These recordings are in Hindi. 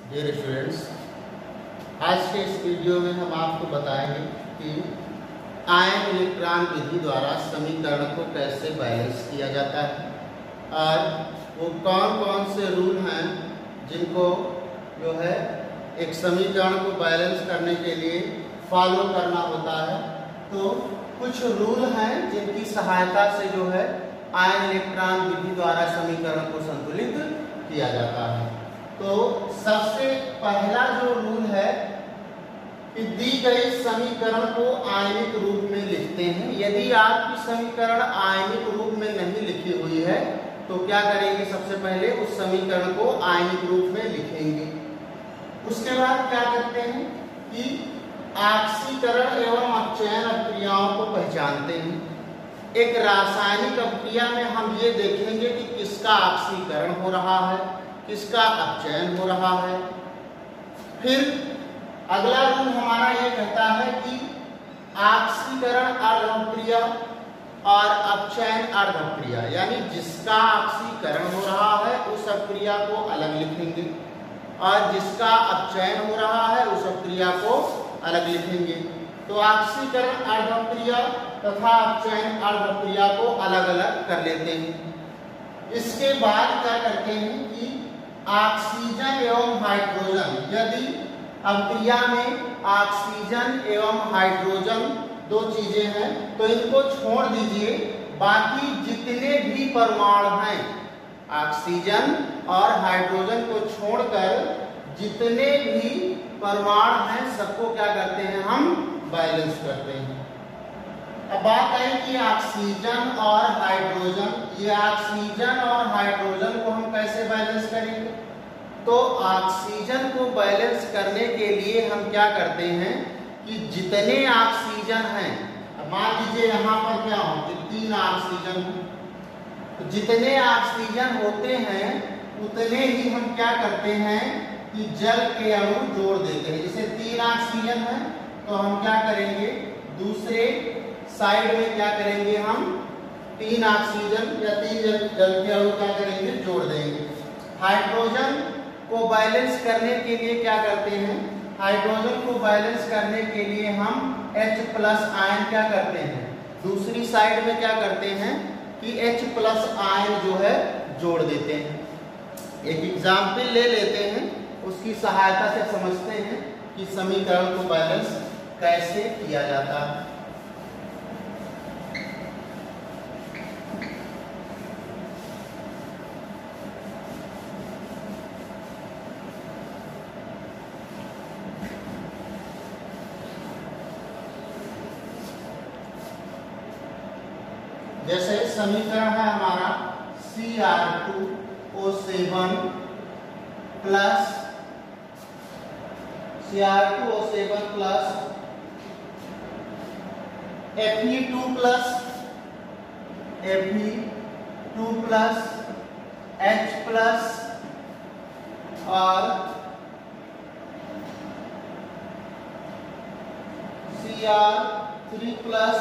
डियर स्टूडेंट्स, आज के इस वीडियो में हम आपको बताएंगे कि आयन इलेक्ट्रॉन विधि द्वारा समीकरण को कैसे बैलेंस किया जाता है और वो कौन कौन से रूल हैं जिनको जो है एक समीकरण को बैलेंस करने के लिए फॉलो करना होता है। तो कुछ रूल हैं जिनकी सहायता से जो है आयन इलेक्ट्रॉन विधि द्वारा समीकरण को संतुलित किया जाता है। तो सबसे पहला जो रूल है कि दी गई समीकरण को आयनिक रूप में लिखते हैं। यदि आपकी समीकरण आयनिक रूप में नहीं लिखी हुई है तो क्या करेंगे, सबसे पहले उस समीकरण को आयनिक रूप में लिखेंगे। उसके बाद क्या करते हैं कि ऑक्सीकरण एवं अपचयन अभिक्रियाओं को पहचानते हैं। एक रासायनिक अभिक्रिया में हम ये देखेंगे कि किसका ऑक्सीकरण हो रहा है, किसका अपचयन हो रहा है। फिर अगला रूल हमारा ये कहता है कि ऑक्सीकरण अर्ध अभिक्रिया और अपचयन अर्ध अभिक्रिया, यानी जिसका ऑक्सीकरण हो रहा है उस अभिक्रिया को अलग लिखेंगे और जिसका अपचयन हो रहा है उस अभिक्रिया को अलग लिखेंगे। तो ऑक्सीकरण अर्ध अभिक्रिया तथा अपचयन अर्ध अभिक्रिया को अलग अलग कर लेते हैं। इसके बाद क्या करते हैं कि ऑक्सीजन एवं हाइड्रोजन, यदि अभिक्रिया में ऑक्सीजन एवं हाइड्रोजन दो चीजें हैं तो इनको छोड़ दीजिए, बाकी जितने भी परमाणु हैं ऑक्सीजन और हाइड्रोजन को छोड़कर जितने भी परमाणु हैं सबको क्या करते हैं, हम बैलेंस करते हैं। अब बात है कि ऑक्सीजन और हाइड्रोजन, ये ऑक्सीजन और हाइड्रोजन को हम कैसे बैलेंस करेंगे। तो ऑक्सीजन को बैलेंस करने के लिए हम क्या करते हैं कि जितने ऑक्सीजन हैं, मान लीजिए यहाँ पर क्या हो कि 3 ऑक्सीजन हो, तो जितने ऑक्सीजन होते हैं उतने ही हम क्या करते हैं कि जल के अणु जोड़ देते हैं। जैसे 3 ऑक्सीजन है तो हम क्या करेंगे, दूसरे साइड में क्या करेंगे, हम 3 ऑक्सीजन या 3 जल के अणु क्या करेंगे, जोड़ देंगे। हाइड्रोजन को बैलेंस करने के लिए क्या करते हैं, हाइड्रोजन को बैलेंस करने के लिए हम H+ आयन क्या करते हैं, दूसरी साइड में क्या करते हैं कि H+ आयन जो है जोड़ देते हैं। एक एग्जाम्पल ले लेते हैं, उसकी सहायता से समझते हैं कि समीकरण को बैलेंस कैसे किया जाता है। जैसे समीकरण है हमारा Cr2O7 plus Fe2 plus H plus और Cr3 प्लस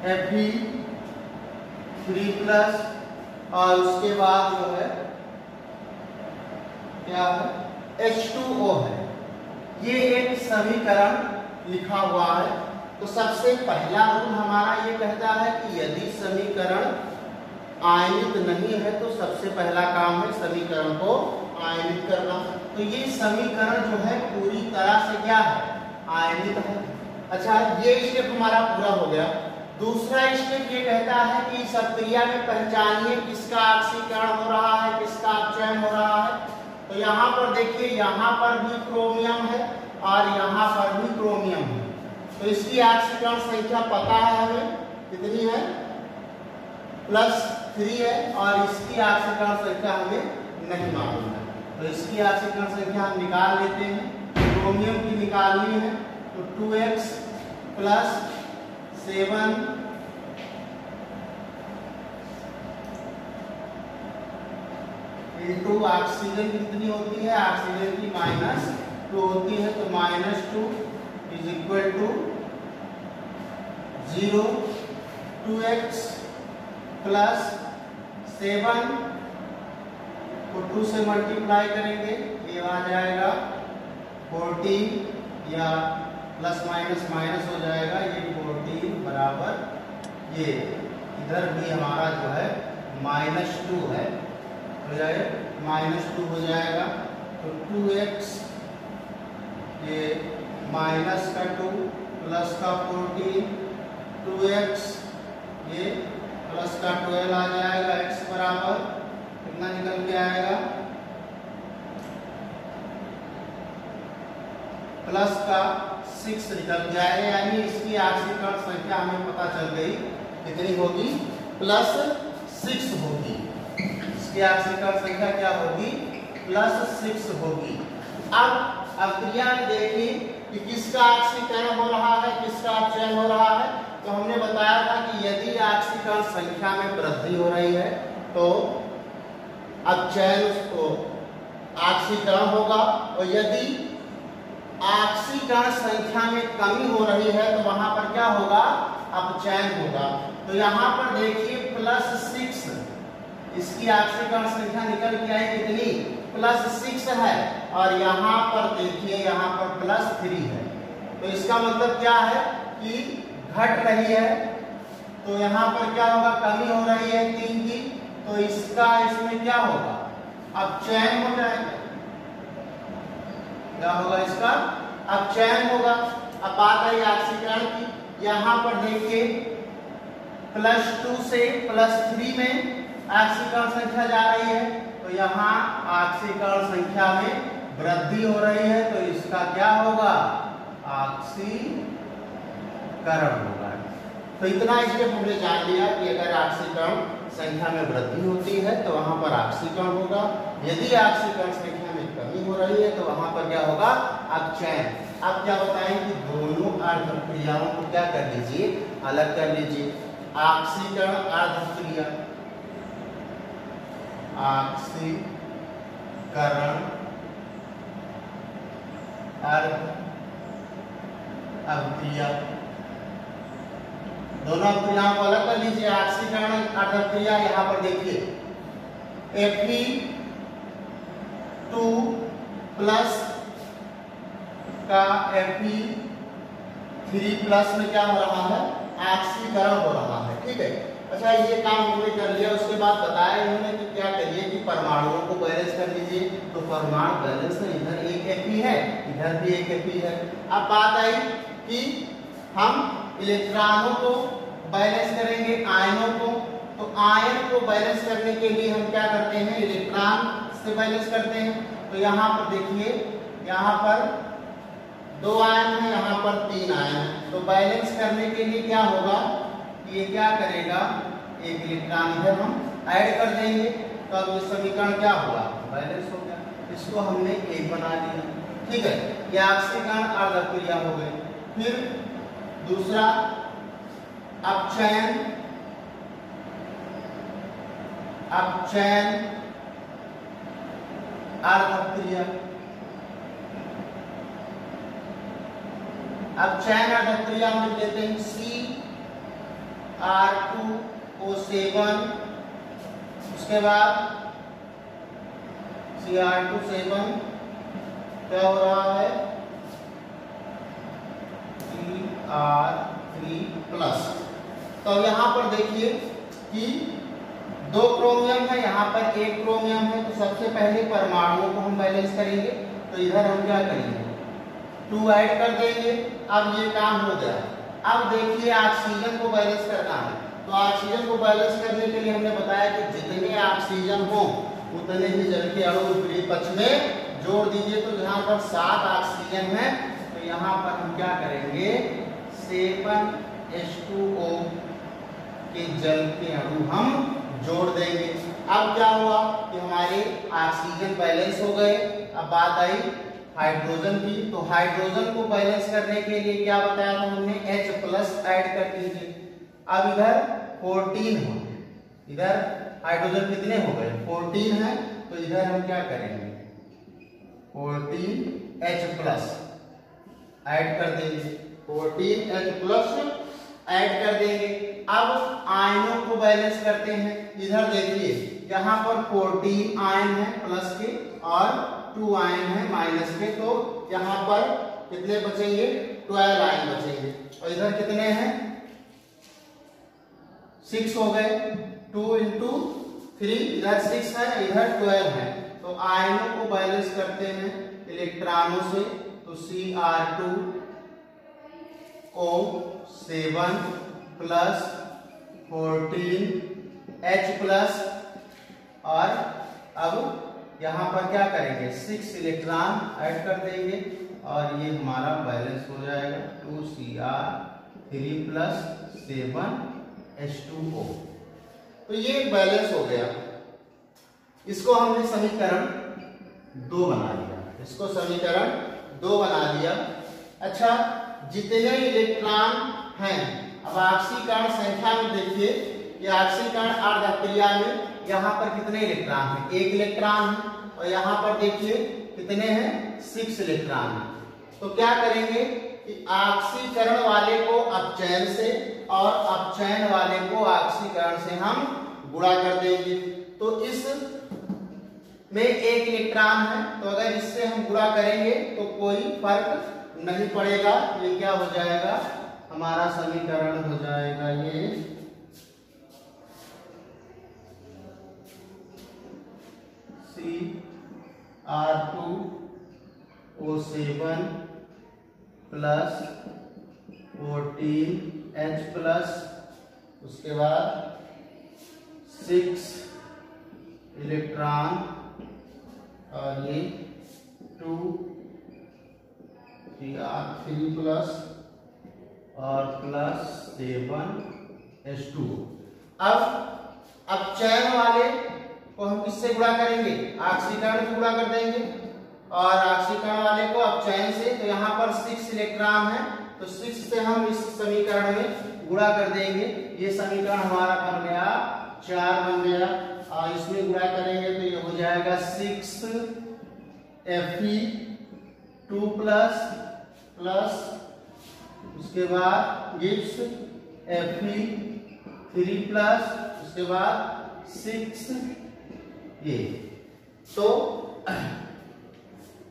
Fe3 प्लस और उसके बाद जो है क्या है, H2O है। ये एक समीकरण लिखा हुआ है। तो सबसे पहला रूल हमारा ये कहता है कि यदि समीकरण आयनित नहीं है तो सबसे पहला काम है समीकरण को आयनित करना। तो ये समीकरण जो है पूरी तरह से क्या है, आयनित है। अच्छा, ये स्टेप हमारा पूरा हो गया। दूसरा स्टेप ये कहता है कि इस अभिक्रिया में पहचानिए किसका ऑक्सीकरण हो रहा है, किसका अपचयन हो रहा है। तो यहाँ पर देखिए, यहाँ पर भी क्रोमियम है और यहाँ पर भी क्रोमियम है। तो इसकी ऑक्सीकरण संख्या पता है हमें, कितनी है, +3 है, और इसकी ऑक्सीकरण संख्या हमें नहीं मालूम है। तो इसकी ऑक्सीकरण संख्या हम निकाल लेते हैं। क्रोमियम की निकालनी है तो 2x + 7 इंटू ऑक्सीजन कितनी होती है, ऑक्सीजन की -2 होती है, तो -2 = 0 2x प्लस 7 को 2 से मल्टीप्लाई करेंगे, ये आ जाएगा 14 या प्लस माइनस माइनस हो जाएगा, ये 14 बराबर ये इधर भी हमारा जो है -2 है, हो जाएगा -2 हो जाएगा। तो 2x ये माइनस का 2 प्लस का 14, 2x ये प्लस का 12 आ जाएगा, x बराबर कितना निकल के आएगा, प्लस का 6 निकल के आएगा। यानी इसकी आश्रित संख्या हमें पता चल गई कितनी होगी, +6 होगी। इसकी आश्रित संख्या क्या होगी, +6 होगी। अब क्रिया में देखिए कि किसका आश्रितकरण हो रहा है, किसका अपचयन हो रहा है। तो हमने बताया था कि यदि आश्रित संख्या में वृद्धि हो रही है तो अपचयन उसको आश्रितकरण होगा, और यदि आश्रितकरण संख्या में कमी हो रही है तो वहां पर क्या होगा, अपचयन होगा। तो यहाँ पर देखिए +6, इसकी आश्रितकरण संख्या निकल के आई कितनी, +6 है, और यहाँ पर देखिए यहाँ पर +3 है। तो इसका मतलब क्या है कि घट रही है, तो यहाँ पर क्या होगा, कमी हो रही है 3 की, तो इसका इसमें क्या होगा, अपचयन हो जाएगा। क्या होगा, इसका अपचयन होगा। अब बात आई आश्रितकरण की, यहाँ पर देखिए +2 से +3 में आश्रितकरण संख्या जा रही है, तो यहाँ आश्रितकरण संख्या में वृद्धि हो रही है, तो इसका क्या होगा, आश्रितकरण होगा। तो इतना स्टेप हमने जान लिया कि अगर आश्रितकरण संख्या में वृद्धि होती है तो वहां पर आश्रितकरण होगा, यदि आश्रितकरण संख्या में कमी हो रही है तो वहां पर क्या होगा, अपचयन। अब क्या बताएं कि दोनों अर्धक्रियाओं को क्या कर लीजिए, अलग कर लीजिए। आश्रितकरण अर्धक्रिया, आश्रितकरण अर्धक्रिया, दोनों क्रियाओं को अलग कर लीजिए। आश्रितकरण अर्धक्रिया यहाँ पर देखिए Fe2 प्लस का Fe3 प्लस में क्या हो रहा है, आश्रितकरण हो रहा है। ठीक है, अच्छा ये काम हमने कर लिया। उसके बाद बताया इन्होंने कि क्या करिए कि परमाणुओं को बैलेंस कर लीजिए। तो परमाणु बैलेंस है, इधर एक Fe है, इधर भी एक Fe है। अब बात आई कि हम इलेक्ट्रॉनों को बैलेंस करेंगे, आयनों को। तो आयन को बैलेंस करने के लिए हम क्या करते हैं, इलेक्ट्रॉन से बैलेंस करते हैं। तो यहाँ पर देखिए, यहाँ पर 2 आयन है, यहाँ पर 3 आयन है। तो बैलेंस करने के लिए क्या होगा, ये क्या करेगा, एक इलेक्ट्रॉन इधर हम ऐड कर देंगे, तो अब ये समीकरण क्या होगा, बैलेंस हो गया। इसको हमने 1 बना लिया। ठीक है, ये आश्रितकरण अर्धक्रिया हो गई। फिर दूसरा अपचयन, अपचयन अर्धक्रिया, अपचयन अर्धक्रिया हम लिख लेते हैं Cr2O7, उसके बाद Cr2 क्या हो रहा है, Cr3+। तो यहाँ पर देखिए कि 2 क्रोमियम है, यहाँ पर 1 क्रोमियम है। तो सबसे पहले परमाणुओं को हम बैलेंस करेंगे। तो इधर हम क्या करेंगे, 2 ऐड कर देंगे। अब ये काम हो गया। अब देखिए ऑक्सीजन को बैलेंस करना है। तो ऑक्सीजन को बैलेंस करने के लिए हमने बताया कि जितने ऑक्सीजन हो उतने ही जल के अणु विपरीत पक्ष में जोड़ दीजिए। तो यहाँ पर 7 ऑक्सीजन है, तो यहाँ पर हम क्या करेंगे, 7H2O के जल के अणु हम जोड़ देंगे। अब क्या हुआ कि हमारे ऑक्सीजन बैलेंस हो गए। अब बात आई हाइड्रोजन की। तो हाइड्रोजन को बैलेंस करने के लिए क्या बताया था हमने, H+ ऐड कर दीजिए। अब इधर 14 हो, इधर हाइड्रोजन कितने हो गए, 14 है। तो इधर हम क्या करेंगे, 14H+ ऐड कर देंगे, 14H+ ऐड कर देंगे। अब आयनों को बैलेंस करते हैं। इधर देखिए यहाँ पर 14 आयन है प्लस के और 2 आयन है माइनस के, तो यहाँ पर कितने बचेंगे? 12 आयन बचेंगे। और इधर कितने हैं? 6 हो गए। 2 × 3, इधर 6 है, इधर 12 है। तो आयनों को बैलेंस करते हैं इलेक्ट्रॉनों से, तो Cr2 O7 plus 14 H plus, और अब यहाँ पर क्या करेंगे? 6 इलेक्ट्रॉन ऐड कर देंगे और ये हमारा बैलेंस हो जाएगा 2Cr3 प्लस 7 H2O। तो ये बैलेंस हो गया। इसको हमने समीकरण 2 बना लिया। इसको समीकरण 2 बना लिया। अच्छा, जितने इलेक्ट्रॉन हैं, अब ऑक्सीकरण संख्या में देखिए कि ऑक्सीकरण अर्धक्रिया में यहाँ पर कितने इलेक्ट्रॉन हैं? 1 इलेक्ट्रॉन है। और यहाँ पर देखिए कितने हैं? 6 इलेक्ट्रॉन है। तो क्या करेंगे कि ऑक्सीकरण वाले को अपचयन से और अपचयन वाले को ऑक्सीकरण से हम गुणा कर देंगे। तो इस में 1 इलेक्ट्रॉन है, तो अगर इससे हम गुणा करेंगे तो कोई फर्क नहीं पड़ेगा। ये क्या हो जाएगा? हमारा समीकरण हो जाएगा ये Cr2 O7 plus 14 H plus, उसके बाद 6 इलेक्ट्रॉन और ये 2 Cr3 प्लस और प्लस 7 H2O। अब अपचयन वाले को हम किससे गुणा करेंगे? ऑक्सीकरण से गुणा कर देंगे, और ऑक्सीकरण वाले को अपचयन से। तो यहाँ पर 6 इलेक्ट्रॉन है, तो 6 से हम इस समीकरण में गुणा कर देंगे। ये समीकरण हमारा बन गया 4 बन गया, और इसमें गुणा करेंगे तो ये हो जाएगा 6 Fe2 प्लस प्लस, उसके बाद गिव्स Fe3 प्लस, उसके बाद 6 ये। तो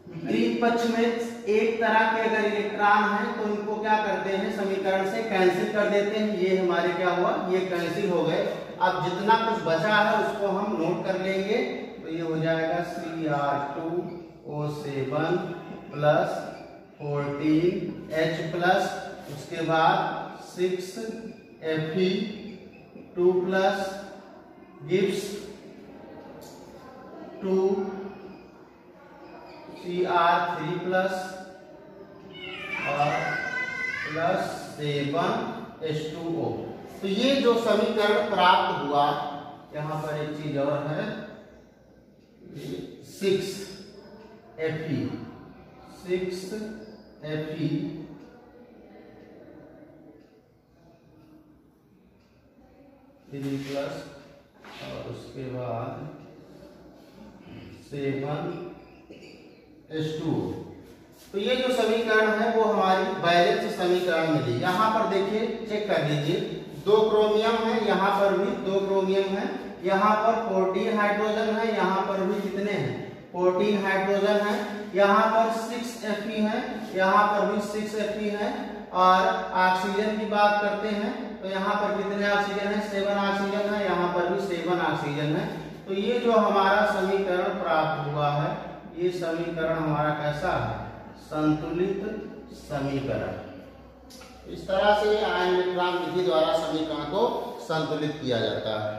विपरीत पक्ष में एक तरह के अगर इलेक्ट्रॉन हैं तो इनको क्या करते हैं? समीकरण से कैंसिल कर देते हैं। ये हमारे क्या हुआ? ये कैंसिल हो गए। अब जितना कुछ बचा है उसको हम नोट कर लेंगे। तो ये हो जाएगा Cr2 O7 plus 14 H plus, उसके बाद 6 Fe2 plus gives 2 Cr3 plus और प्लस 7 H2O। तो ये जो समीकरण प्राप्त हुआ, यहाँ पर एक चीज और है, 6 Fe थ्री प्लस और उसके बाद 7 H2O। तो ये जो समीकरण है वो हमारी बैलेंस समीकरण मिली। यहाँ पर देखिए, चेक कर लीजिए, 2 क्रोमियम है, यहाँ पर भी 2 क्रोमियम है, यहाँ पर 14 हाइड्रोजन है, यहाँ पर भी कितने हैं? 14 हाइड्रोजन है, यहाँ पर 6 Fe है, यहाँ पर भी 6 Fe है। और ऑक्सीजन की बात करते हैं तो यहाँ पर कितने ऑक्सीजन है? 7 ऑक्सीजन है, यहाँ पर भी 7 ऑक्सीजन है। तो ये जो हमारा समीकरण प्राप्त हुआ है, ये समीकरण हमारा कैसा है? संतुलित समीकरण। इस तरह से आयन वितरण विधि द्वारा समीकरण को संतुलित किया जाता है।